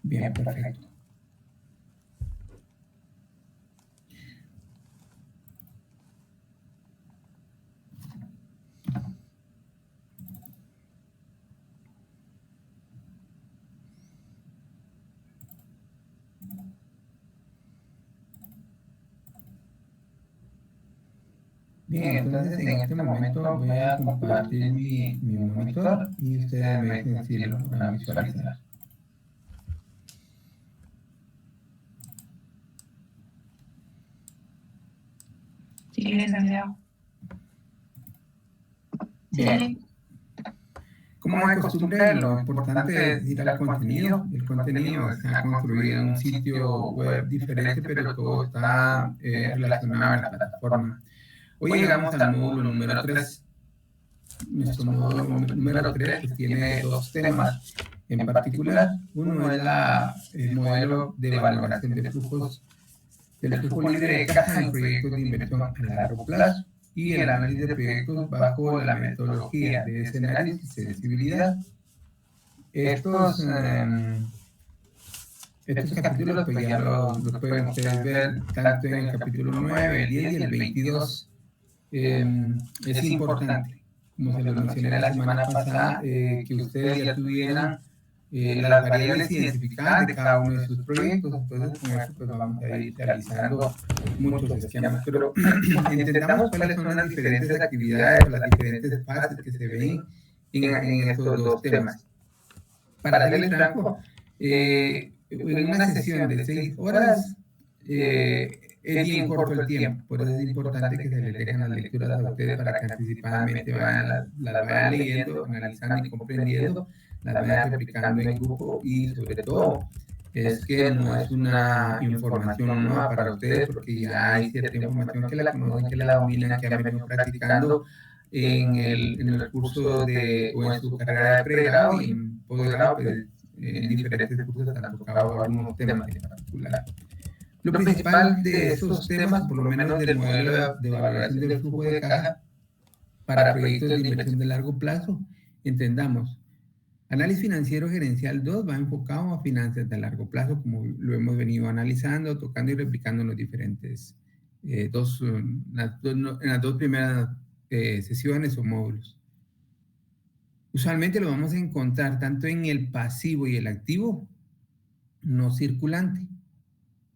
Bien, perfecto. Bien, entonces en este momento voy a compartir mi monitor y ustedes me dicen si lo van a visualizar. Sí, Santiago. Bien. Como de costumbre, lo importante es ir al contenido. El contenido está construido en un sitio web diferente, pero todo está relacionado en la plataforma. Hoy llegamos al módulo número 3. Nuestro módulo número 3 pues, tiene dos temas en particular. Uno es el modelo de valoración de flujos, del flujo libre de caja en proyectos de inversión a largo plazo y el análisis de proyectos bajo la metodología de escenarios y sensibilidad. Estos capítulos pues ya los pueden ustedes ver tanto en el capítulo 9, el 10 y el 22. Es importante, como se lo mencioné la semana pasada, que ustedes ya tuvieran las variables identificadas de cada uno de sus proyectos. Entonces con eso pues vamos a ir realizando muchos esquemas, pero entendamos cuáles son las diferentes actividades o las diferentes fases que se ven en estos dos temas. Para hacer el franco, en una sesión de 6 horas es bien corto el tiempo, por eso es importante que se les dejen las lecturas a ustedes para que anticipadamente las vayan leyendo, analizando y comprendiendo, las vayan replicando en grupo y sobre todo es que no es una información nueva para ustedes porque ya hay cierta información que la conocen, que la dominan, que han venido practicando en el curso o en su carrera de pregrado y en posgrado, pues en diferentes cursos han tocado algunos temas en particular. Lo principal de estos temas, por lo menos del modelo de valoración del flujo de caja para proyectos de inversión de largo plazo, entendamos, análisis financiero gerencial 2 va enfocado a finanzas de largo plazo, como lo hemos venido analizando, tocando y replicando en los diferentes, en las dos primeras sesiones o módulos. Usualmente lo vamos a encontrar tanto en el pasivo y el activo no circulante.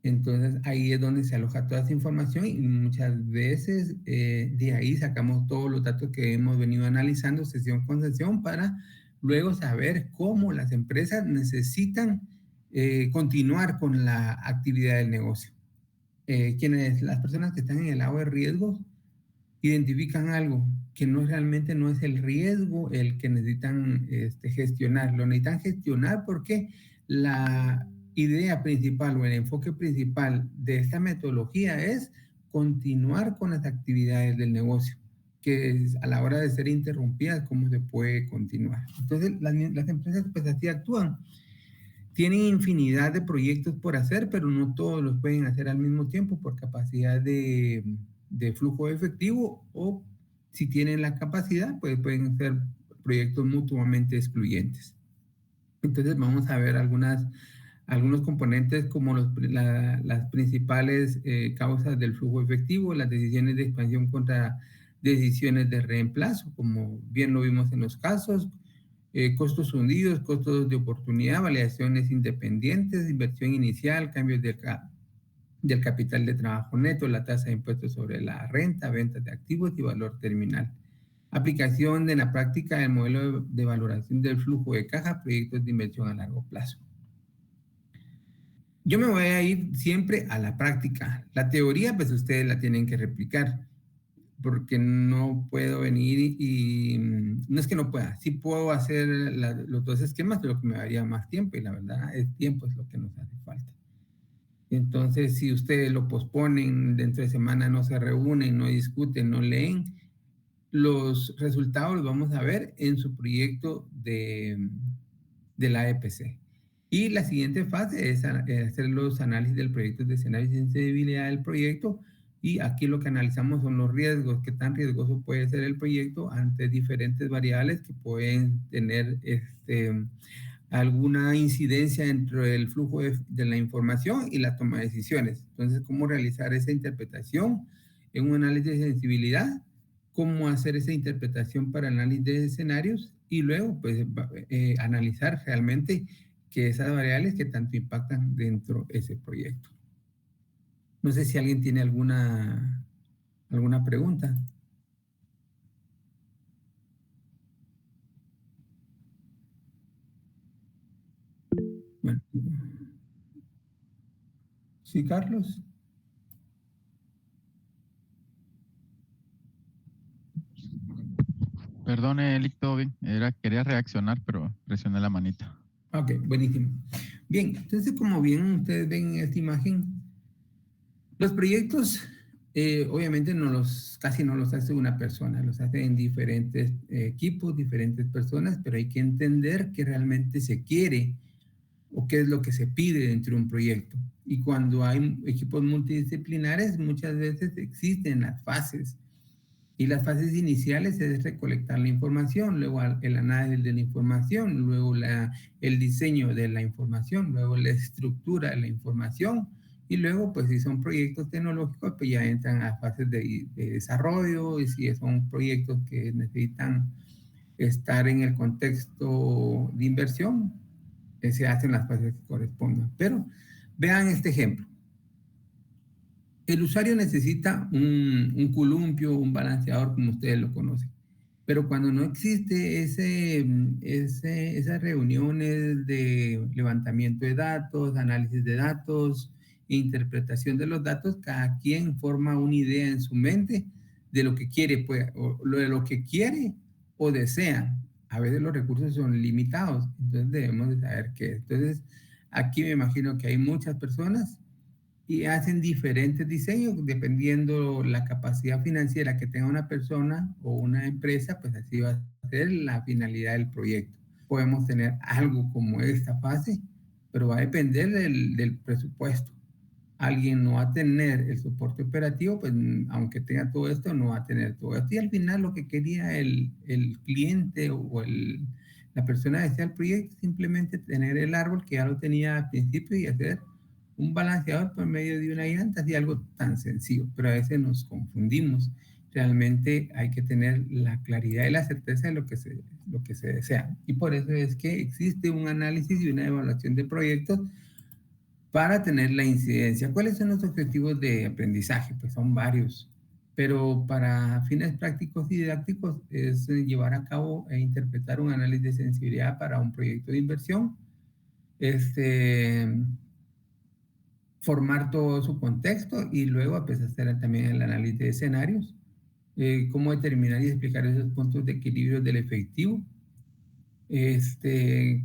Entonces ahí es donde se aloja toda esa información y muchas veces de ahí sacamos todos los datos que hemos venido analizando sesión con sesión para luego saber cómo las empresas necesitan continuar con la actividad del negocio. Las personas que están en el lado de riesgos identifican algo que realmente no es el riesgo el que necesitan gestionar. Lo necesitan gestionar porque la idea principal o el enfoque principal de esta metodología es continuar con las actividades del negocio, que a la hora de ser interrumpidas, ¿cómo se puede continuar? Entonces, las empresas pues así actúan. Tienen infinidad de proyectos por hacer, pero no todos los pueden hacer al mismo tiempo por capacidad de flujo efectivo o si tienen la capacidad, pues pueden ser proyectos mutuamente excluyentes. Entonces vamos a ver algunos componentes como las principales causas del flujo efectivo, las decisiones de expansión contra decisiones de reemplazo, como bien lo vimos en los casos, costos hundidos, costos de oportunidad, validaciones independientes, inversión inicial, cambios del capital de trabajo neto, la tasa de impuestos sobre la renta, ventas de activos y valor terminal. Aplicación de la práctica del modelo de valoración del flujo de caja, proyectos de inversión a largo plazo. Yo me voy a ir siempre a la práctica. La teoría, pues ustedes la tienen que replicar, porque no puedo venir y no es que no pueda, sí puedo hacer los dos esquemas, pero que me daría más tiempo y la verdad, el tiempo es lo que nos hace falta. Entonces, si ustedes lo posponen, dentro de semana no se reúnen, no discuten, no leen, los resultados los vamos a ver en su proyecto de la EPC. Y la siguiente fase es hacer los análisis del proyecto de escenario y sensibilidad del proyecto. Y aquí lo que analizamos son los riesgos, qué tan riesgoso puede ser el proyecto ante diferentes variables que pueden tener alguna incidencia dentro del flujo de la información y la toma de decisiones. Entonces, ¿cómo realizar esa interpretación en un análisis de sensibilidad? ¿Cómo hacer esa interpretación para análisis de escenarios? Y luego, pues, analizar realmente que esas variables que tanto impactan dentro de ese proyecto. No sé si alguien tiene alguna pregunta. Bueno, sí, Carlos. Perdone, Eric, todo bien. Quería reaccionar, pero presioné la manita. Ok, buenísimo. Bien, entonces como bien ustedes ven en esta imagen, los proyectos obviamente casi no los hace una persona, los hace en diferentes equipos, diferentes personas, pero hay que entender qué realmente se quiere o qué es lo que se pide dentro de un proyecto. Y cuando hay equipos multidisciplinares, muchas veces existen las fases. Y las fases iniciales es recolectar la información, luego el análisis de la información, luego el diseño de la información, luego la estructura de la información, y luego, pues si son proyectos tecnológicos, pues ya entran a fases de desarrollo, y si son proyectos que necesitan estar en el contexto de inversión, se hacen las fases que correspondan. Pero vean este ejemplo. El usuario necesita un columpio, un balanceador, como ustedes lo conocen. Pero cuando no existe esas reuniones de levantamiento de datos, análisis de datos, interpretación de los datos, cada quien forma una idea en su mente de lo que quiere, pues, o de lo que quiere o desea. A veces los recursos son limitados, entonces debemos de saber qué. Entonces, aquí me imagino que hay muchas personas y hacen diferentes diseños dependiendo la capacidad financiera que tenga una persona o una empresa, pues así va a ser la finalidad del proyecto. Podemos tener algo como esta fase, pero va a depender del presupuesto. Alguien no va a tener el soporte operativo, pues aunque tenga todo esto, no va a tener todo esto. Y al final lo que quería el cliente o la persona que desea el proyecto, simplemente tener el árbol que ya lo tenía al principio y hacer un balanceador por medio de una llanta, así algo tan sencillo, pero a veces nos confundimos. Realmente hay que tener la claridad y la certeza de lo que se desea. Y por eso es que existe un análisis y una evaluación de proyectos para tener la incidencia. ¿Cuáles son los objetivos de aprendizaje? Pues son varios, pero para fines prácticos y didácticos es llevar a cabo e interpretar un análisis de sensibilidad para un proyecto de inversión, formar todo su contexto y luego pues, hacer también el análisis de escenarios, cómo determinar y explicar esos puntos de equilibrio del efectivo,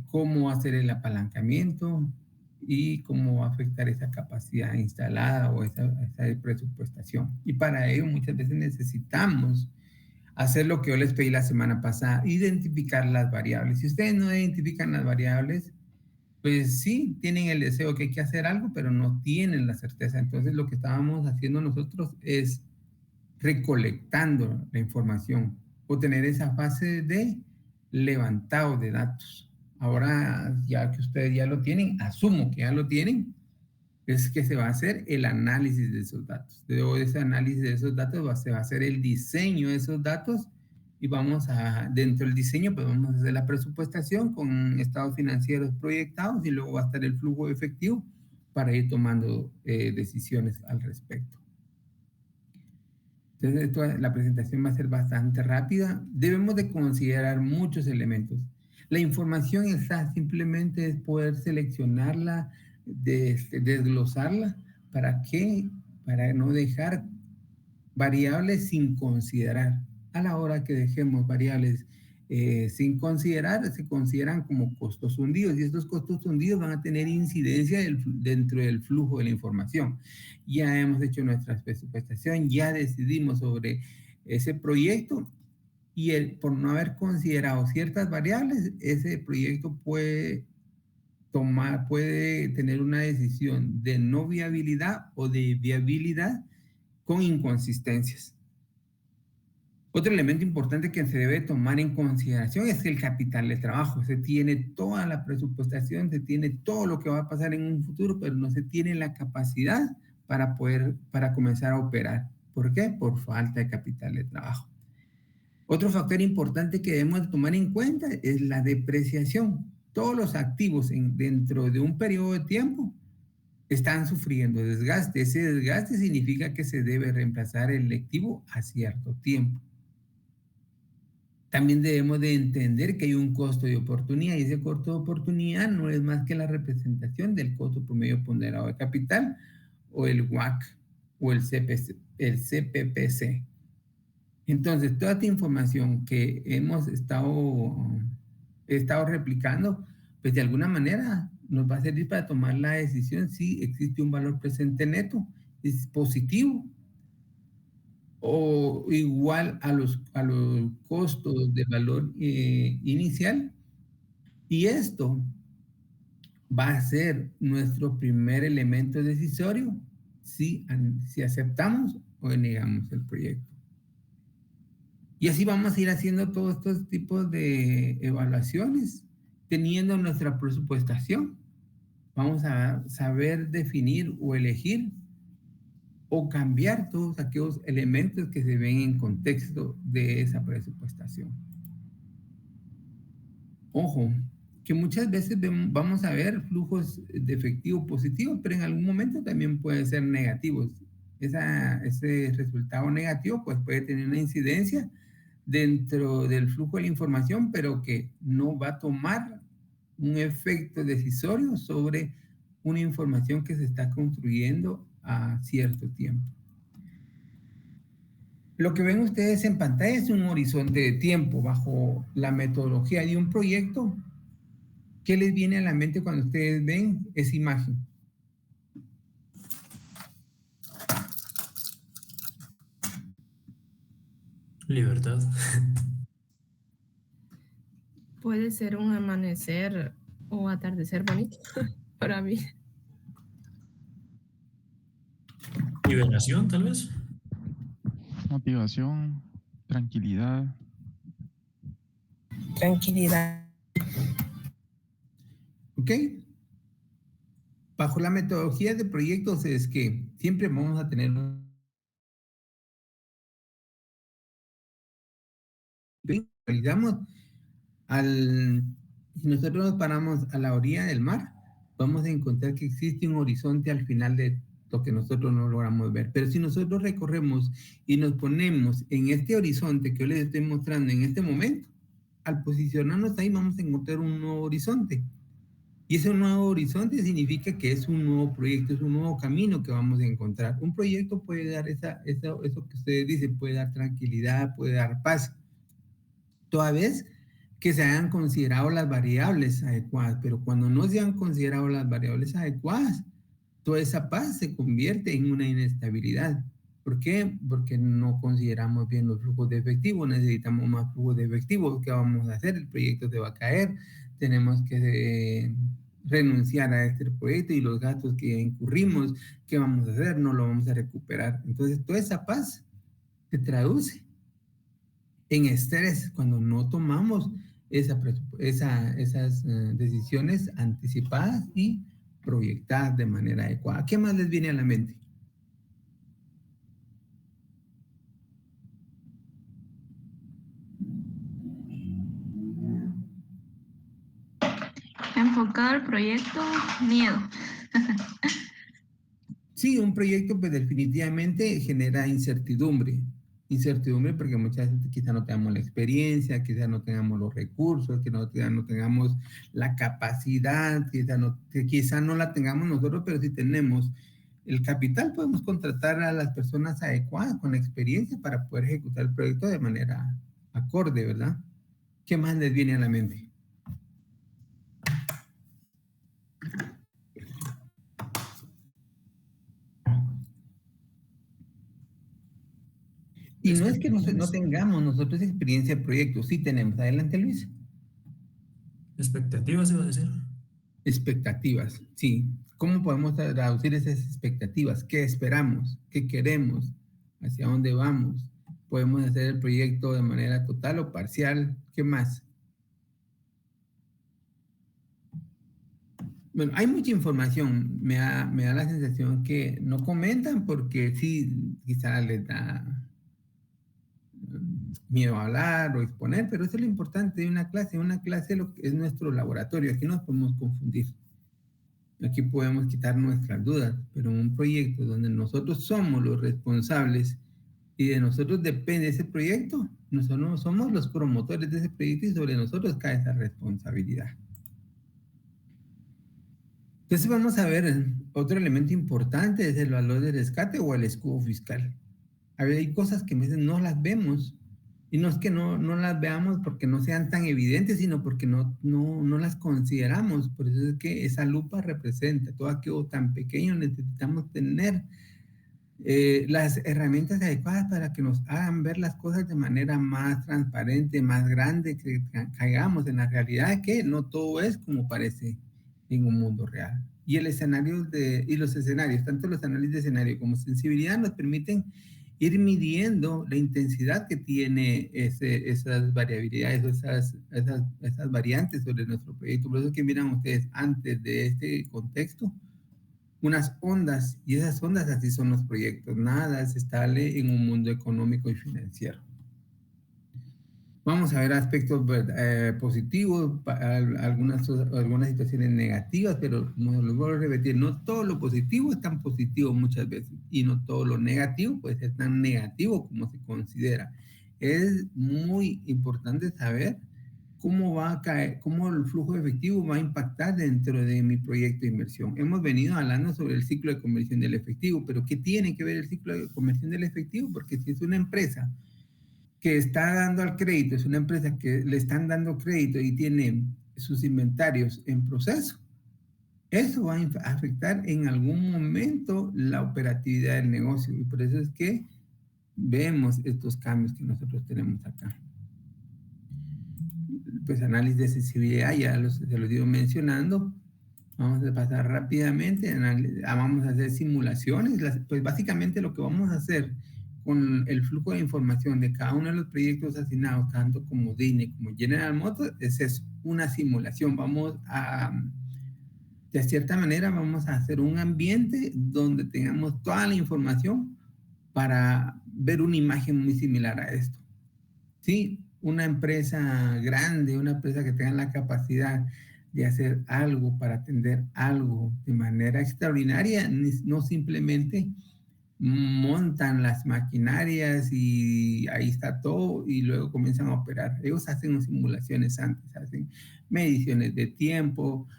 cómo hacer el apalancamiento y cómo va a afectar esa capacidad instalada o esa presupuestación. Y para ello muchas veces necesitamos hacer lo que yo les pedí la semana pasada, identificar las variables. Si ustedes no identifican las variables, pues sí, tienen el deseo que hay que hacer algo, pero no tienen la certeza. Entonces lo que estábamos haciendo nosotros es recolectando la información o tener esa fase de levantado de datos. Ahora, ya que ustedes ya lo tienen, asumo que ya lo tienen, es que se va a hacer el análisis de esos datos. Luego de ese análisis de esos datos se va a hacer el diseño de esos datos y dentro del diseño, pues vamos a hacer la presupuestación con estados financieros proyectados y luego va a estar el flujo efectivo para ir tomando decisiones al respecto. Entonces, la presentación va a ser bastante rápida. Debemos de considerar muchos elementos. La información está, simplemente es poder seleccionarla, desglosarla. ¿Para qué? Para no dejar variables sin considerar. A la hora que dejemos variables sin considerar, se consideran como costos hundidos y estos costos hundidos van a tener incidencia dentro del flujo de la información. Ya hemos hecho nuestra presupuestación, ya decidimos sobre ese proyecto y por no haber considerado ciertas variables, ese proyecto puede tener una decisión de no viabilidad o de viabilidad con inconsistencias. Otro elemento importante que se debe tomar en consideración es el capital de trabajo. Se tiene toda la presupuestación, se tiene todo lo que va a pasar en un futuro, pero no se tiene la capacidad para comenzar a operar. ¿Por qué? Por falta de capital de trabajo. Otro factor importante que debemos tomar en cuenta es la depreciación. Todos los activos dentro de un periodo de tiempo están sufriendo desgaste. Ese desgaste significa que se debe reemplazar el activo a cierto tiempo. También debemos de entender que hay un costo de oportunidad y ese costo de oportunidad no es más que la representación del costo promedio ponderado de capital o el WACC o el CPPC. Entonces, toda esta información que hemos estado replicando, pues de alguna manera nos va a servir para tomar la decisión si existe un valor presente neto, es positivo, o igual a los costos de valor inicial. Y esto va a ser nuestro primer elemento decisorio si aceptamos o negamos el proyecto. Y así vamos a ir haciendo todos estos tipos de evaluaciones, teniendo nuestra presupuestación. Vamos a saber definir o elegir o cambiar todos aquellos elementos que se ven en contexto de esa presupuestación. Ojo, que muchas veces vamos a ver flujos de efectivo positivos, pero en algún momento también pueden ser negativos. Ese resultado negativo pues puede tener una incidencia dentro del flujo de la información, pero que no va a tomar un efecto decisorio sobre una información que se está construyendo a cierto tiempo. Lo que ven ustedes en pantalla es un horizonte de tiempo bajo la metodología de un proyecto. ¿Qué les viene a la mente cuando ustedes ven esa imagen? Libertad. Puede ser un amanecer o atardecer bonito para mí. Liberación, tal vez. Motivación, tranquilidad. Tranquilidad. ¿Ok? Bajo la metodología de proyectos es que siempre vamos a tener digamos, si nosotros nos paramos a la orilla del mar, vamos a encontrar que existe un horizonte al final de lo que nosotros no logramos ver. Pero si nosotros recorremos y nos ponemos en este horizonte que yo les estoy mostrando en este momento, al posicionarnos ahí vamos a encontrar un nuevo horizonte. Y ese nuevo horizonte significa que es un nuevo proyecto, es un nuevo camino que vamos a encontrar. Un proyecto puede dar eso que ustedes dicen, puede dar tranquilidad, puede dar paz, toda vez que se hayan considerado las variables adecuadas. Pero cuando no se han considerado las variables adecuadas, toda esa paz se convierte en una inestabilidad. ¿Por qué? Porque no consideramos bien los flujos de efectivo, necesitamos más flujos de efectivo. ¿Qué vamos a hacer? El proyecto se va a caer, tenemos que renunciar a este proyecto y los gastos que incurrimos, ¿qué vamos a hacer? No lo vamos a recuperar. Entonces, toda esa paz se traduce en estrés cuando no tomamos esas decisiones anticipadas y proyectadas de manera adecuada. ¿Qué más les viene a la mente? Enfocado al proyecto, miedo. Sí, un proyecto pues definitivamente genera incertidumbre. Incertidumbre porque muchas veces quizá no tengamos la experiencia, quizá no tengamos los recursos, quizá no tengamos la capacidad, quizá no la tengamos nosotros, pero si tenemos el capital podemos contratar a las personas adecuadas con la experiencia para poder ejecutar el proyecto de manera acorde, ¿verdad? ¿Qué más les viene a la mente? Y no es que no tengamos nosotros experiencia de proyecto, sí tenemos. Adelante, Luis. Expectativas, iba a decir. Expectativas, sí. ¿Cómo podemos traducir esas expectativas? ¿Qué esperamos? ¿Qué queremos? ¿Hacia dónde vamos? Podemos hacer el proyecto de manera total o parcial. ¿Qué más? Bueno, hay mucha información. Me da la sensación que no comentan porque sí, quizás les da miedo a hablar o exponer, pero eso es lo importante de una clase. Una clase es nuestro laboratorio. Aquí no nos podemos confundir. Aquí podemos quitar nuestras dudas, pero en un proyecto donde nosotros somos los responsables y de nosotros depende ese proyecto, nosotros somos los promotores de ese proyecto y sobre nosotros cae esa responsabilidad. Entonces vamos a ver, otro elemento importante es el valor de rescate o el escudo fiscal. A ver, hay cosas que a veces no las vemos, y no es que no las veamos porque no sean tan evidentes, sino porque no las consideramos. Por eso es que esa lupa representa todo aquello tan pequeño. Necesitamos tener las herramientas adecuadas para que nos hagan ver las cosas de manera más transparente, más grande, que caigamos en la realidad que no todo es como parece en un mundo real. Y el escenario y los escenarios, tanto los análisis de escenario como sensibilidad, nos permiten ir midiendo la intensidad que tiene esas variabilidades, esas variantes sobre nuestro proyecto. Por eso es que miran ustedes antes de este contexto unas ondas, y esas ondas así son los proyectos. Nada es estable en un mundo económico y financiero. Vamos a ver aspectos positivos, algunas situaciones negativas, pero como les voy a repetir, no todo lo positivo es tan positivo muchas veces, y no todo lo negativo puede ser tan negativo como se considera. Es muy importante saber cómo va a caer, cómo el flujo efectivo va a impactar dentro de mi proyecto de inversión. Hemos venido hablando sobre el ciclo de conversión del efectivo, pero ¿qué tiene que ver el ciclo de conversión del efectivo? Porque si es una empresa que está dando al crédito, es una empresa que le están dando crédito y tiene sus inventarios en proceso, eso va a afectar en algún momento la operatividad del negocio, y por eso es que vemos estos cambios que nosotros tenemos acá. Pues análisis de sensibilidad, ya se los iba mencionando. Vamos a pasar rápidamente, vamos a hacer simulaciones. Pues básicamente lo que vamos a hacer con el flujo de información de cada uno de los proyectos asignados, tanto como Disney como General Motors, es eso, una simulación. De cierta manera, vamos a hacer un ambiente donde tengamos toda la información para ver una imagen muy similar a esto. ¿Sí? Una empresa grande, una empresa que tenga la capacidad de hacer algo para atender algo de manera extraordinaria, no simplemente montan las maquinarias y ahí está todo y luego comienzan a operar. Ellos hacen simulaciones antes, hacen mediciones de tiempo,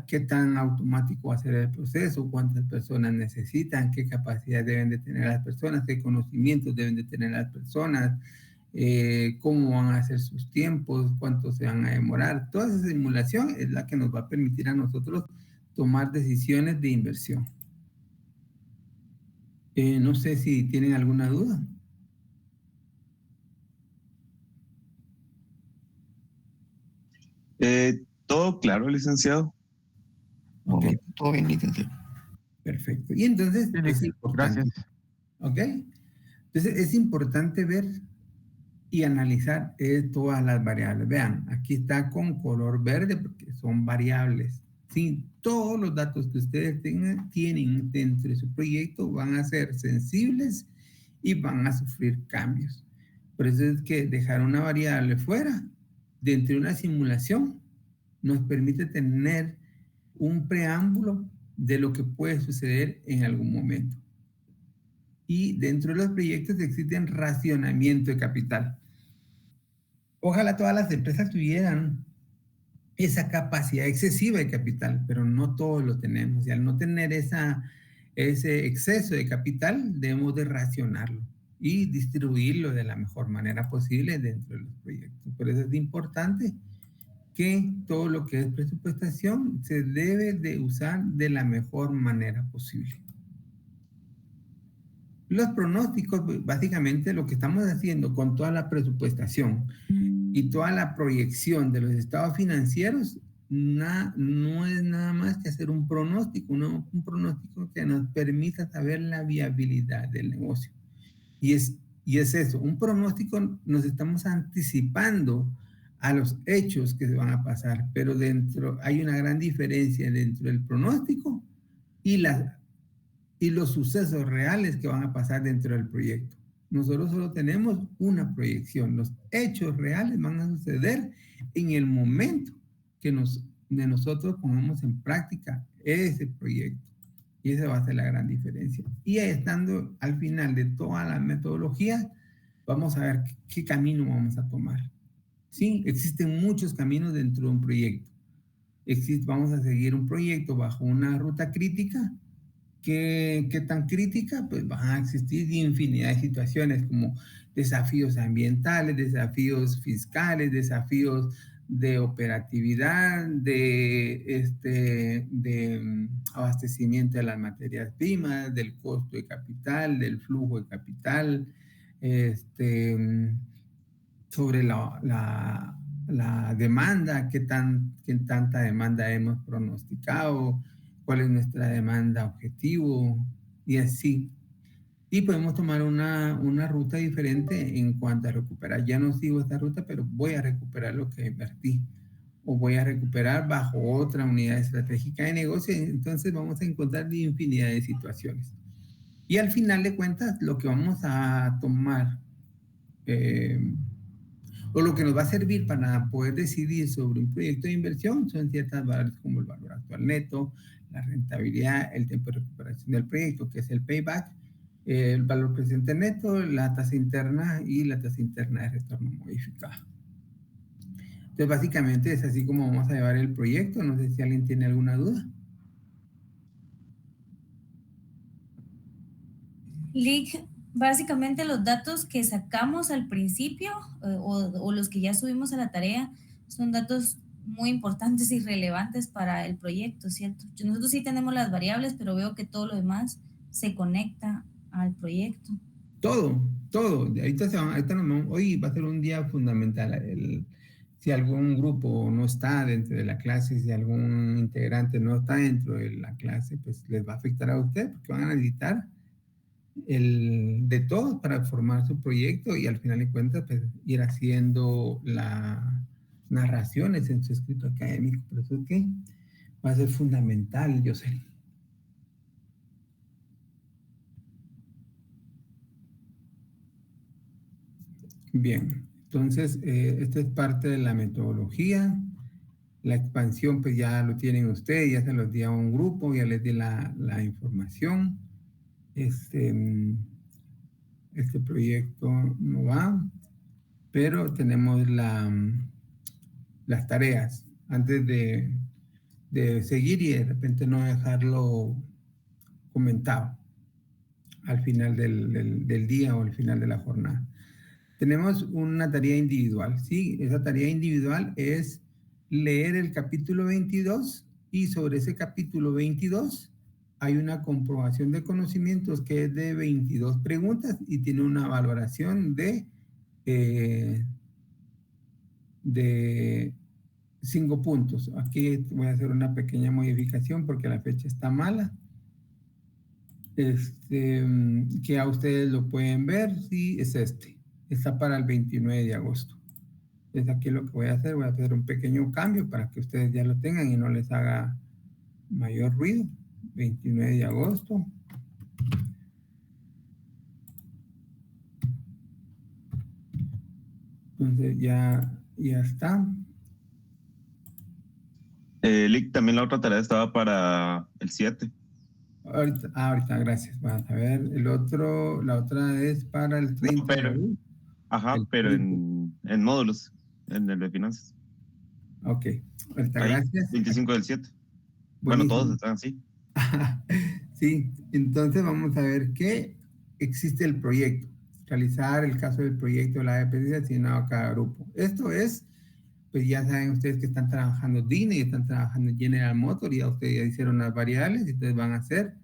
qué tan automático va a ser el proceso, cuántas personas necesitan, qué capacidad deben de tener las personas, qué conocimientos deben de tener las personas, cómo van a hacer sus tiempos, cuánto se van a demorar. Toda esa simulación es la que nos va a permitir a nosotros tomar decisiones de inversión. No sé si tienen alguna duda. Todo claro, licenciado. Okay. Todo bien, licenciado. Perfecto. Y entonces es importante. Gracias. ¿Ok? Entonces es importante ver y analizar todas las variables. Vean, aquí está con color verde porque son variables. Sí, todos los datos que ustedes tienen dentro de su proyecto van a ser sensibles y van a sufrir cambios. Por eso es que dejar una variable fuera dentro de una simulación nos permite tener un preámbulo de lo que puede suceder en algún momento. Y dentro de los proyectos existen racionamiento de capital. Ojalá todas las empresas tuvieran esa capacidad excesiva de capital, pero no todos lo tenemos. Y al no tener ese exceso de capital, debemos de racionarlo y distribuirlo de la mejor manera posible dentro de los proyectos. Por eso es importante que todo lo que es presupuestación se debe de usar de la mejor manera posible. Los pronósticos, básicamente lo que estamos haciendo con toda la presupuestación y toda la proyección de los estados financieros, no es nada más que hacer un pronóstico, un pronóstico que nos permita saber la viabilidad del negocio. Y es Y es eso, un pronóstico nos estamos anticipando a los hechos que se van a pasar, pero dentro hay una gran diferencia dentro del pronóstico y los sucesos reales que van a pasar dentro del proyecto. Nosotros solo tenemos una proyección. Los hechos reales van a suceder en el momento que nosotros pongamos en práctica ese proyecto. Y esa va a ser la gran diferencia. Y estando al final de toda la metodología, vamos a ver qué camino vamos a tomar. Sí, existen muchos caminos dentro de un proyecto. Vamos a seguir un proyecto bajo una ruta crítica. ¿Qué tan crítica? Pues van a existir infinidad de situaciones como desafíos ambientales, desafíos fiscales, desafíos de operatividad, de abastecimiento de las materias primas, del costo de capital, del flujo de capital, sobre la demanda, qué tanta demanda hemos pronosticado, cuál es nuestra demanda objetivo, y así. Y podemos tomar una ruta diferente en cuanto a recuperar. Ya no sigo esta ruta, pero voy a recuperar lo que invertí. O voy a recuperar bajo otra unidad estratégica de negocio. Entonces vamos a encontrar infinidad de situaciones. Y al final de cuentas, lo que vamos a tomar, o lo que nos va a servir para poder decidir sobre un proyecto de inversión, son ciertas variables como el valor actual neto, la rentabilidad, el tiempo de recuperación del proyecto, que es el payback, el valor presente neto, la tasa interna y la tasa interna de retorno modificada. Entonces, básicamente es así como vamos a llevar el proyecto. No sé si alguien tiene alguna duda. Lick, básicamente los datos que sacamos al principio o los que ya subimos a la tarea son datos muy importantes y relevantes para el proyecto, ¿cierto? Nosotros sí tenemos las variables, pero veo que todo lo demás se conecta al proyecto. Todo. Ahorita hoy va a ser un día fundamental. Si algún grupo no está dentro de la clase, si algún integrante no está dentro de la clase, pues les va a afectar a ustedes porque van a necesitar de todo para formar su proyecto y al final de cuentas pues, ir haciendo las narraciones en su escrito académico. Por eso es que va a ser fundamental, yo sé. Bien, entonces esta es parte de la metodología. La expansión pues ya lo tienen ustedes, ya se los di a un grupo, ya les di la información. Este proyecto no va, pero tenemos las tareas antes de seguir y de repente no dejarlo comentado al final del día o al final de la jornada. Tenemos una tarea individual, ¿sí? Esa tarea individual es leer el capítulo 22 y sobre ese capítulo 22 hay una comprobación de conocimientos que es de 22 preguntas y tiene una valoración de 5 puntos. Aquí voy a hacer una pequeña modificación porque la fecha está mala. Que a ustedes lo pueden ver, sí, es está para el 29 de agosto. Entonces aquí lo que voy a hacer un pequeño cambio para que ustedes ya lo tengan y no les haga mayor ruido. 29 de agosto. Entonces ya está. Lick, también la otra tarea estaba para el 7. Ahorita, gracias. Vamos a ver, la otra es para el 30 no, pero, de abril. Pero en módulos, en el de finanzas. Ok, ahorita, ahí, gracias. 25 del 7. Buenísimo. Bueno, todos están así. Sí, entonces vamos a ver que existe el proyecto. Realizar el caso del proyecto de la APC asignado a cada grupo. Esto es, pues ya saben ustedes que están trabajando DINE y están trabajando en General Motors y ya ustedes ya hicieron las variables y ustedes van a hacer.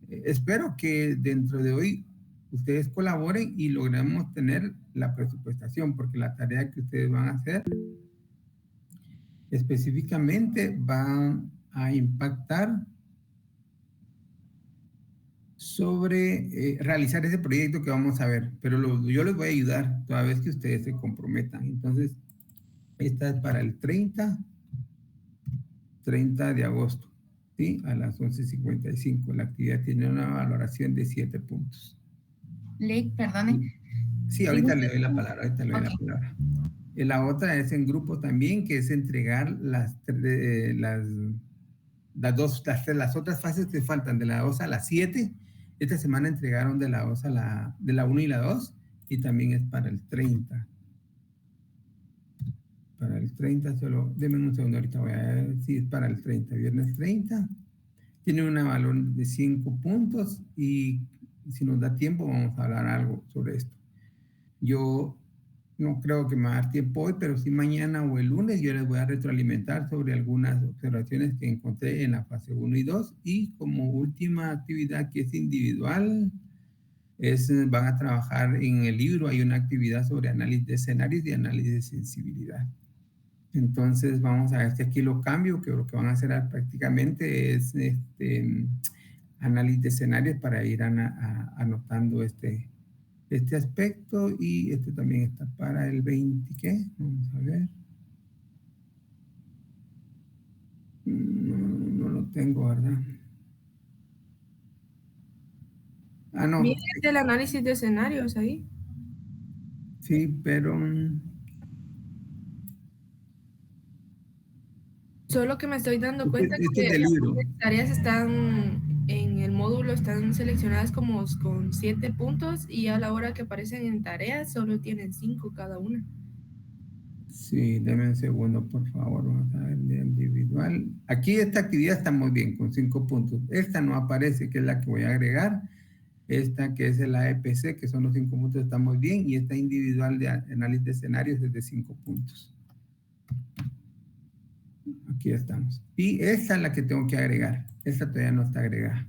Espero que dentro de hoy ustedes colaboren y logremos tener la presupuestación, porque la tarea que ustedes van a hacer específicamente va a impactar sobre realizar ese proyecto que vamos a ver, pero yo les voy a ayudar toda vez que ustedes se comprometan. Entonces, esta es para el 30 de agosto, ¿sí? A las 11:55. La actividad tiene una valoración de 7 puntos. Lick, perdone. Sí, ahorita le doy la palabra, La otra es en grupo también, que es entregar las otras fases que faltan, de la 2 a la 7. Esta semana entregaron de la 2 de la 1 y la 2, y también es para el 30. Para el 30, solo, denme un segundo, ahorita voy a ver si es para el 30, viernes 30. Tiene una valor de 5 puntos, y si nos da tiempo vamos a hablar algo sobre esto. Yo no creo que me va a dar tiempo hoy, pero sí mañana o el lunes yo les voy a retroalimentar sobre algunas observaciones que encontré en la fase 1 y 2. Y como última actividad, que es individual, van a trabajar en el libro. Hay una actividad sobre análisis de escenarios y análisis de sensibilidad. Entonces vamos a ver si aquí lo cambio, que lo que van a hacer prácticamente es análisis de escenarios para ir anotando este aspecto. Y este también está para el 20, ¿qué? Vamos a ver. No lo tengo, ¿verdad? No. Mira el análisis de escenarios ahí. Sí, pero... Solo que me estoy dando cuenta que las libro. tareas están en el módulo, están seleccionadas como con 7 puntos, y a la hora que aparecen en tareas solo tienen 5 cada una. Sí, deme un segundo, por favor. Vamos a ver de individual. Aquí esta actividad está muy bien, con 5 puntos. Esta no aparece, que es la que voy a agregar. Esta, que es el AEPC, que son los 5 puntos, está muy bien. Y esta individual de análisis de escenarios es de 5 puntos. Aquí estamos. Y esta es la que tengo que agregar. Esta todavía no está agregada.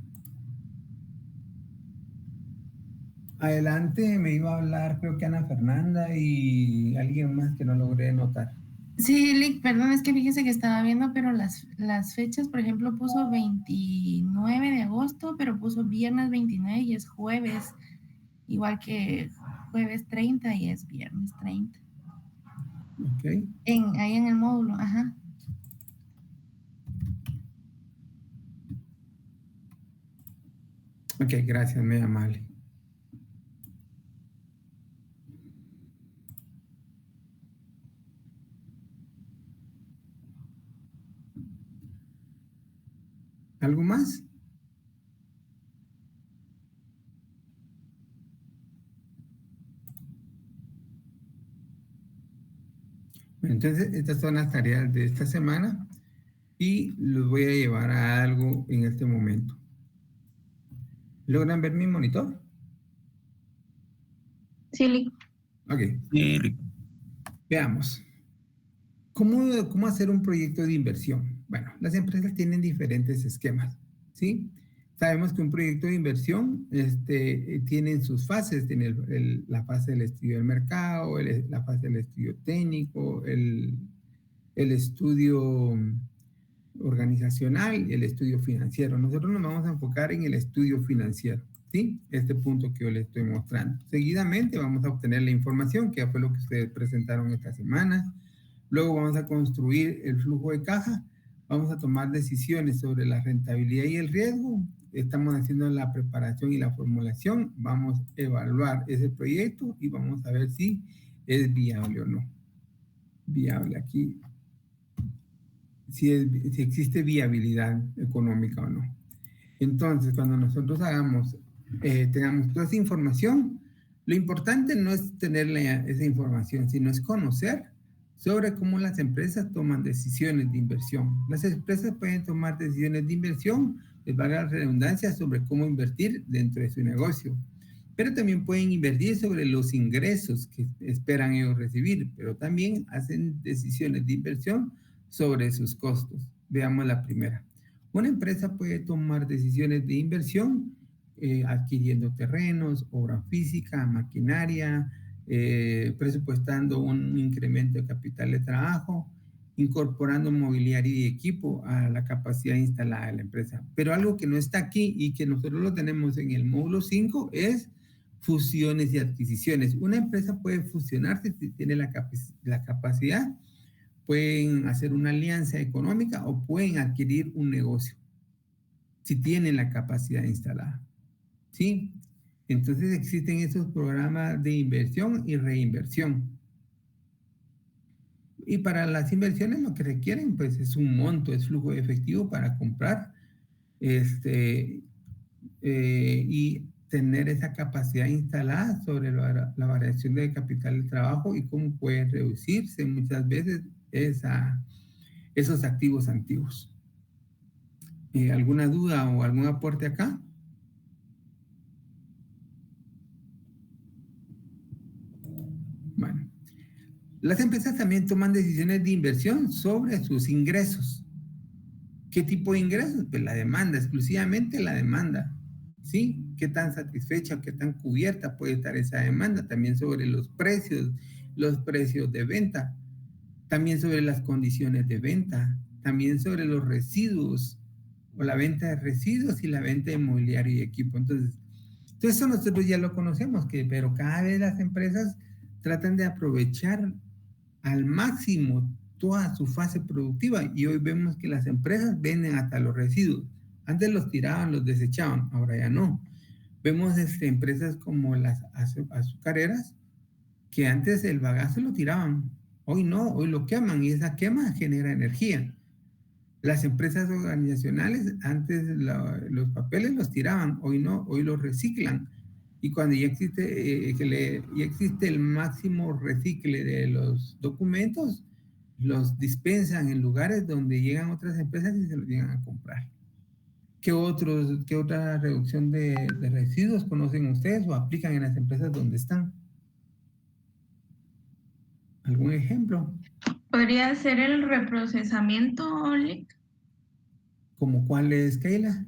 Adelante, me iba a hablar, creo que Ana Fernanda y alguien más que no logré notar. Sí, Lick, perdón, es que fíjese que estaba viendo, pero las fechas, por ejemplo, puso 29 de agosto, pero puso viernes 29 y es jueves, igual que jueves 30 y es viernes 30. Ok. Ahí en el módulo, ajá. Ok, gracias, muy amable. ¿Algo más? Bueno, entonces, estas son las tareas de esta semana y los voy a llevar a algo en este momento. ¿Logran ver mi monitor? Sí, Lick. Ok. Veamos. ¿Cómo hacer un proyecto de inversión? Bueno, las empresas tienen diferentes esquemas, ¿sí? Sabemos que un proyecto de inversión tiene sus fases, tiene la fase del estudio del mercado, la fase del estudio técnico, el estudio organizacional y el estudio financiero. Nosotros nos vamos a enfocar en el estudio financiero, ¿sí? Este punto que yo les estoy mostrando. Seguidamente vamos a obtener la información, que fue lo que ustedes presentaron esta semana. Luego vamos a construir el flujo de caja, vamos a tomar decisiones sobre la rentabilidad y el riesgo. Estamos haciendo la preparación y la formulación, vamos a evaluar ese proyecto y vamos a ver si es viable o no. Viable aquí, si existe viabilidad económica o no. Entonces, cuando nosotros tengamos toda esa información, lo importante no es tener esa información, sino es conocer sobre cómo las empresas toman decisiones de inversión. Las empresas pueden tomar decisiones de inversión, les valga la redundancia, sobre cómo invertir dentro de su negocio. Pero también pueden invertir sobre los ingresos que esperan ellos recibir, pero también hacen decisiones de inversión sobre sus costos. Veamos la primera. Una empresa puede tomar decisiones de inversión adquiriendo terrenos, obra física, maquinaria, presupuestando un incremento de capital de trabajo incorporando mobiliario y equipo a la capacidad instalada de la empresa. Pero algo que no está aquí y que nosotros lo tenemos en el módulo 5 es fusiones y adquisiciones. Una empresa puede fusionarse si tiene la capacidad, pueden hacer una alianza económica o pueden adquirir un negocio si tienen la capacidad instalada. ¿Sí? Entonces existen esos programas de inversión y reinversión. Y para las inversiones lo que requieren pues es un monto, es flujo de efectivo para comprar y tener esa capacidad instalada sobre la variación de capital de trabajo y cómo puede reducirse muchas veces esos activos antiguos. ¿Alguna duda o algún aporte acá? Bueno, las empresas también toman decisiones de inversión sobre sus ingresos. ¿Qué tipo de ingresos? Pues la demanda, exclusivamente la demanda. ¿Sí? ¿Qué tan satisfecha, qué tan cubierta puede estar esa demanda? También sobre los precios de venta, también sobre las condiciones de venta, también sobre los residuos o la venta de residuos y la venta de mobiliario y equipo. Entonces eso nosotros ya lo conocemos, pero cada vez las empresas tratan de aprovechar al máximo toda su fase productiva y hoy vemos que las empresas venden hasta los residuos. Antes los tiraban, los desechaban, ahora ya no. Vemos empresas como las azucareras que antes el bagazo lo tiraban, hoy no, hoy lo queman y esa quema genera energía. Las empresas organizacionales antes los papeles los tiraban, hoy no, hoy los reciclan. Y cuando ya existe el máximo recicle de los documentos, los dispensan en lugares donde llegan otras empresas y se los llegan a comprar. ¿Qué otra reducción de residuos conocen ustedes o aplican en las empresas donde están? ¿Algún ejemplo? ¿Podría ser el reprocesamiento, Olic? ¿Cómo cuál es, Keila?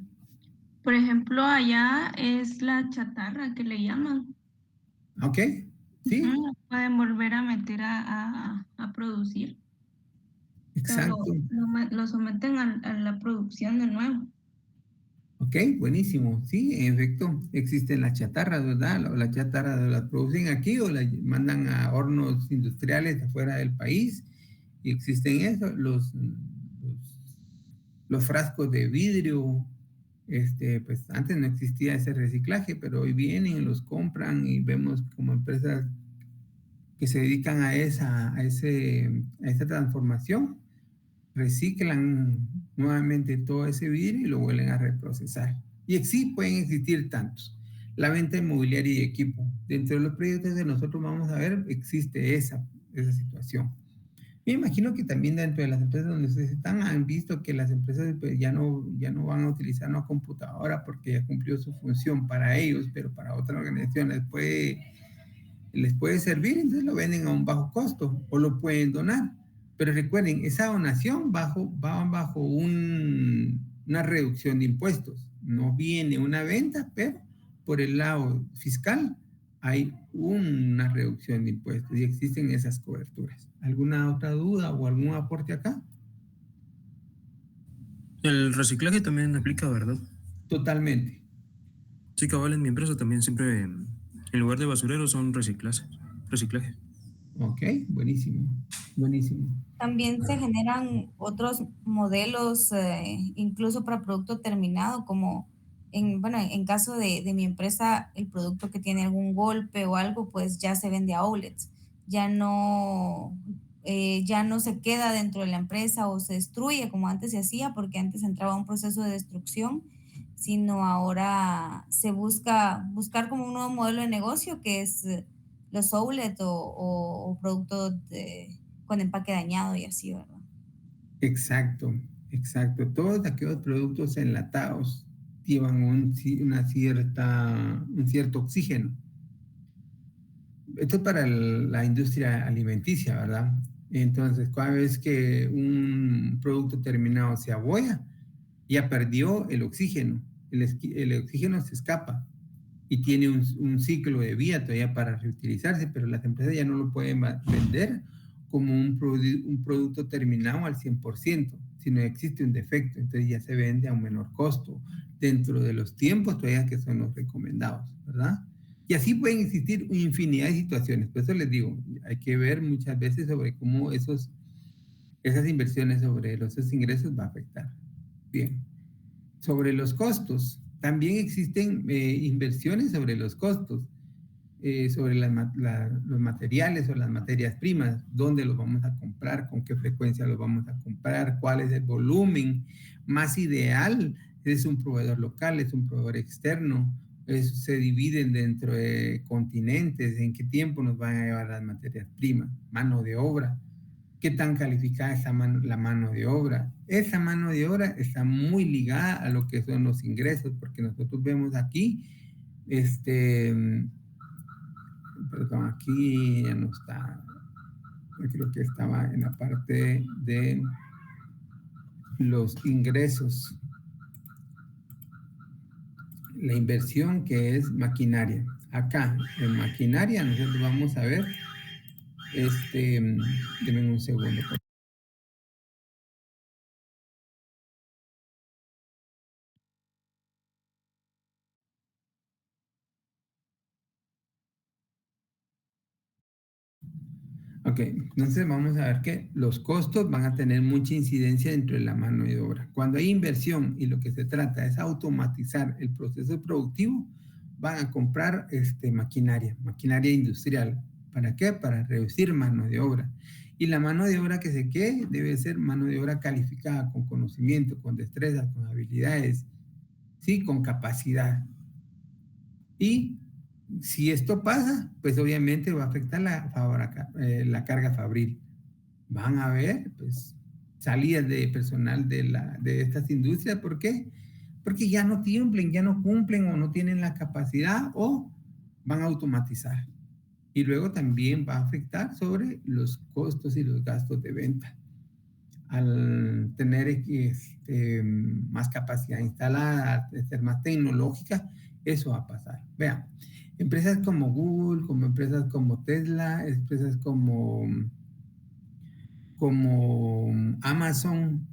Por ejemplo, allá es la chatarra que le llaman. Ok, sí. Pueden volver a meter a producir. Exacto. Lo someten a la producción de nuevo. Ok, buenísimo. Sí, en efecto, existen las chatarras, ¿verdad? La chatarra las producen aquí o la mandan a hornos industriales afuera del país. Y existen eso, los frascos de vidrio. Pues antes no existía ese reciclaje, pero hoy vienen, los compran y vemos como empresas que se dedican a esa transformación, reciclan nuevamente todo ese vidrio y lo vuelven a reprocesar. Y sí pueden existir tantos. La venta de mobiliario y equipo. Dentro de los proyectos que nosotros vamos a ver, existe esa situación. Me imagino que también dentro de las empresas donde ustedes están han visto que las empresas pues, ya no van a utilizar una computadora porque ya cumplió su función para ellos, pero para otras organizaciones les puede servir, entonces lo venden a un bajo costo o lo pueden donar. Pero recuerden, esa donación va bajo una reducción de impuestos. No viene una venta, pero por el lado fiscal hay una reducción de impuestos y existen esas coberturas. ¿Alguna otra duda o algún aporte acá? El reciclaje también aplica, ¿verdad? Totalmente. Sí, cabal, en mi empresa también siempre, en lugar de basurero, son reciclaje. Ok, buenísimo, buenísimo. También se generan otros modelos, incluso para producto terminado, como en caso de mi empresa, el producto que tiene algún golpe o algo, pues ya se vende a outlets. Ya no se queda dentro de la empresa o se destruye como antes se hacía, porque antes entraba un proceso de destrucción, sino ahora se buscar como un nuevo modelo de negocio que es los outlets o productos con empaque dañado y así, ¿verdad? Exacto. Todos aquellos productos enlatados llevan un cierto oxígeno. Esto es para la industria alimenticia, ¿verdad? Entonces, cada vez que un producto terminado se abolla, ya perdió el oxígeno. El oxígeno se escapa y tiene un ciclo de vida todavía para reutilizarse, pero las empresas ya no lo pueden vender como un producto terminado al 100%, sino existe un defecto, entonces ya se vende a un menor costo, dentro de los tiempos todavía que son los recomendados, ¿verdad? Y así pueden existir infinidad de situaciones. Por eso les digo, hay que ver muchas veces sobre cómo esas inversiones sobre esos ingresos va a afectar. Bien. Sobre los costos, también existen inversiones sobre los costos, sobre los materiales o las materias primas, dónde los vamos a comprar, con qué frecuencia los vamos a comprar, cuál es el volumen más ideal. ¿Es un proveedor local, es un proveedor externo? Se dividen dentro de continentes, en qué tiempo nos van a llevar las materias primas, mano de obra, qué tan calificada es la mano de obra. Esa mano de obra está muy ligada a lo que son los ingresos, porque nosotros vemos aquí, perdón, aquí ya no está, yo creo que estaba en la parte de los ingresos. La inversión que es maquinaria. Acá, en maquinaria, nosotros vamos a ver, denme un segundo. Ok, entonces vamos a ver que los costos van a tener mucha incidencia dentro de la mano de obra. Cuando hay inversión y lo que se trata es automatizar el proceso productivo, van a comprar maquinaria industrial. ¿Para qué? Para reducir mano de obra. Y la mano de obra que se quede debe ser mano de obra calificada, con conocimiento, con destreza, con habilidades, ¿sí? Con capacidad. Y si esto pasa, pues obviamente va a afectar la carga fabril. Van a haber pues, salidas de personal de estas industrias. ¿Por qué? Porque ya no cumplen o no tienen la capacidad o van a automatizar. Y luego también va a afectar sobre los costos y los gastos de venta. Al tener más capacidad instalada, al ser más tecnológica, eso va a pasar. Vean, empresas como Google, como empresas como Tesla, empresas como Amazon,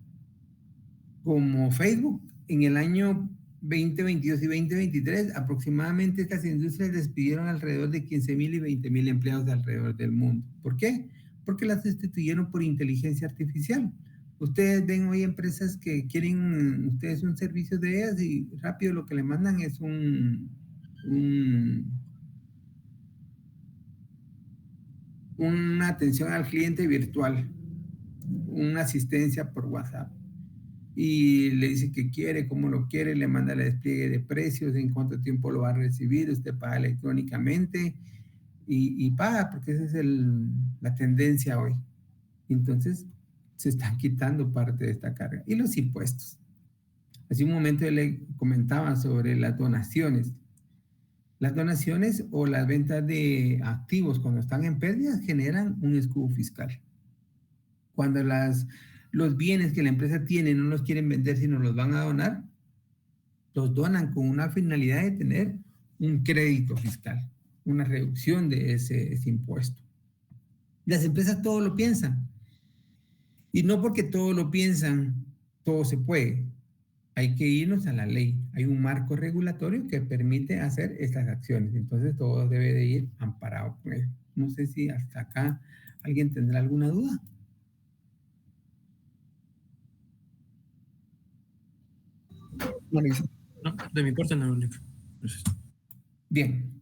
como Facebook, en el año 2022 y 2023, aproximadamente estas industrias despidieron alrededor de 15,000 y 20,000 empleados alrededor del mundo. ¿Por qué? Porque las sustituyeron por inteligencia artificial. Ustedes ven hoy empresas que quieren ustedes un servicio de ellas y rápido lo que le mandan es una atención al cliente virtual, una asistencia por WhatsApp. Y le dice que quiere, cómo lo quiere, le manda el despliegue de precios, en cuánto tiempo lo va a recibir, usted paga electrónicamente y paga, porque esa es la tendencia hoy. Entonces, se están quitando parte de esta carga. Y los impuestos. Hace un momento yo le comentaba sobre las donaciones. Las donaciones o las ventas de activos cuando están en pérdidas generan un escudo fiscal. Cuando los bienes que la empresa tiene no los quieren vender, sino los van a donar, los donan con una finalidad de tener un crédito fiscal, una reducción de ese impuesto. Las empresas todo lo piensan. Y no porque todo lo piensan, todo se puede. Hay que irnos a la ley. Hay un marco regulatorio que permite hacer estas acciones. Entonces todo debe de ir amparado con él. No sé si hasta acá alguien tendrá alguna duda. No, de mi parte no. Gracias. Bien.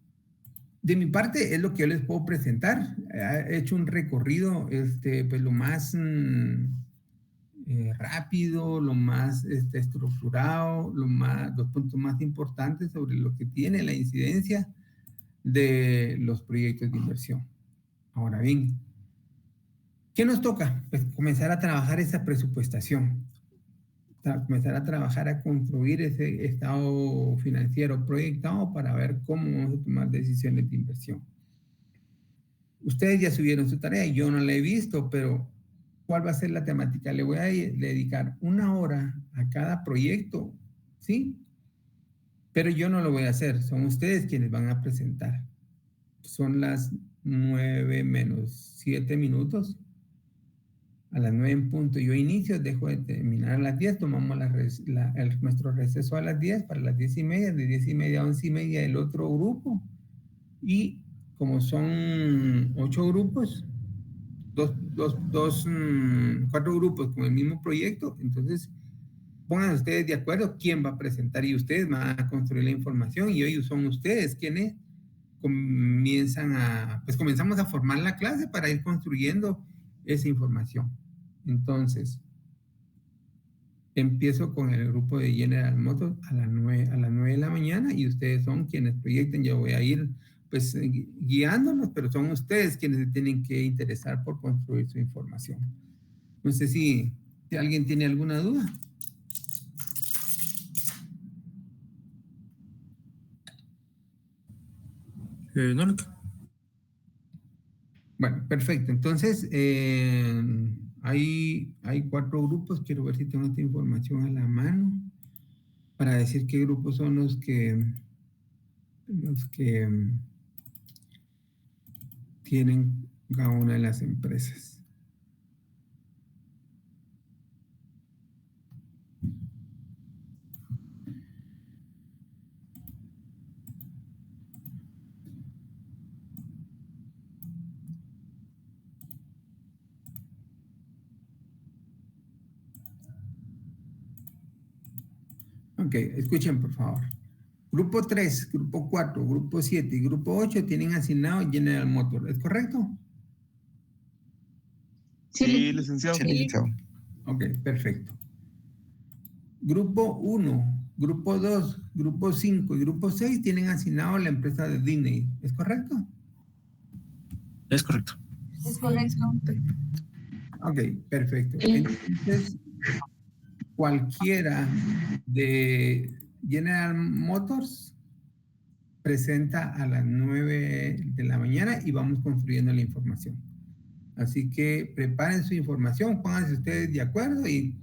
De mi parte es lo que yo les puedo presentar. He hecho un recorrido pues lo más rápido, lo más estructurado, los puntos más importantes sobre lo que tiene la incidencia de los proyectos de inversión. Ahora bien, ¿qué nos toca? Pues comenzar a trabajar esa presupuestación, comenzar a trabajar a construir ese estado financiero proyectado para ver cómo vamos a tomar decisiones de inversión. Ustedes ya subieron su tarea, yo no la he visto, pero ¿cuál va a ser la temática? Le voy a dedicar 1 hora a cada proyecto, ¿sí? Pero yo no lo voy a hacer, son ustedes quienes van a presentar. Son las 9 menos 7 minutos. A las 9 en punto yo inicio, dejo de terminar a las 10, tomamos nuestro receso a las 10 para las 10:30, de 10:30 a 11:30 el otro grupo. Y como son 8 grupos, 4 grupos con el mismo proyecto, entonces pongan ustedes de acuerdo quién va a presentar y ustedes van a construir la información y hoy son ustedes quienes comenzamos a formar la clase para ir construyendo esa información. Entonces, empiezo con el grupo de General Motors a las 9 de la mañana y ustedes son quienes proyecten. Yo voy a ir pues guiándolos, pero son ustedes quienes se tienen que interesar por construir su información. No sé si alguien tiene alguna duda. No. Bueno, perfecto. Entonces, hay 4 grupos. Quiero ver si tengo esta información a la mano para decir qué grupos son los que tienen cada una de las empresas. Ok, escuchen por favor. Grupo 3, Grupo 4, Grupo 7 y Grupo 8 tienen asignado General Motors, ¿es correcto? Sí, licenciado. Sí. Ok, perfecto. Grupo 1, Grupo 2, Grupo 5 y Grupo 6 tienen asignado la empresa de Disney, ¿es correcto? Es correcto. Es correcto. Ok, perfecto. Entonces, cualquiera de General Motors presenta a las 9 de la mañana y vamos construyendo la información. Así que preparen su información, pónganse ustedes de acuerdo y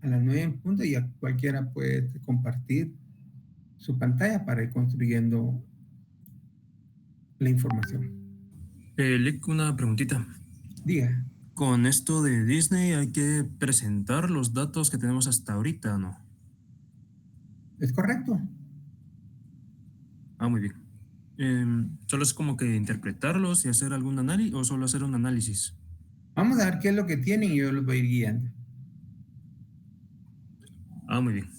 a las 9 en punto ya cualquiera puede compartir su pantalla para ir construyendo la información. Lick, una preguntita. Diga. Con esto de Disney hay que presentar los datos que tenemos hasta ahorita, ¿no? ¿Es correcto? Muy bien. ¿Solo es como que interpretarlos y hacer algún análisis o solo hacer un análisis? Vamos a ver qué es lo que tienen y yo los voy a ir guiando. Muy bien.